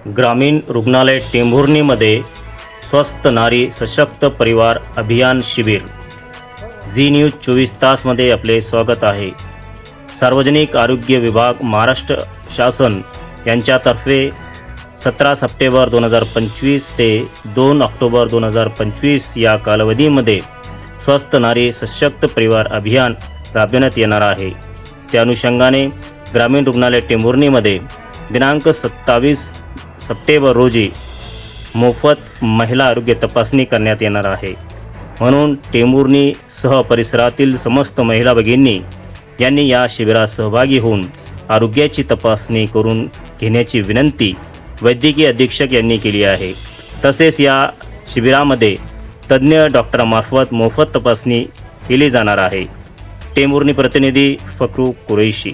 ग्रामीण रुग्णालय टेंभुर्णीमध्ये स्वस्थ नारी सशक्त परिवार अभियान शिबिर। झी न्यूज 24 तासमध्ये आपले स्वागत आहे। सार्वजनिक आरोग्य विभाग महाराष्ट्र शासन यांच्यातर्फे 17 सप्टेंबर 2025 ते 2 ऑक्टोबर 2025 या कालावधीमध्ये स्वस्थ नारी सशक्त परिवार अभियान राबविण्यात येणार आहे। त्या अनुषंगाने ग्रामीण रुग्णालय टेंभुर्णीमध्ये दिनांक 27 सप्टेंबर रोजी मोफत महिला आरोग्य तपासणी करण्यात येणार आहे। म्हणून टेंभुर्णी सह परिसरातील समस्त महिला भगिनी यांनी या शिबिरात सहभागी होऊन आरोग्याची तपासणी करून घेण्याची विनंती वैद्यकीय अधीक्षक यांनी केली आहे। तसेच या शिबिरामध्ये तज्ञ डॉक्टरांमार्फत मोफत तपासणी केली जाणार आहे। टेंभुर्णी प्रतिनिधी फकरू कुरैशी।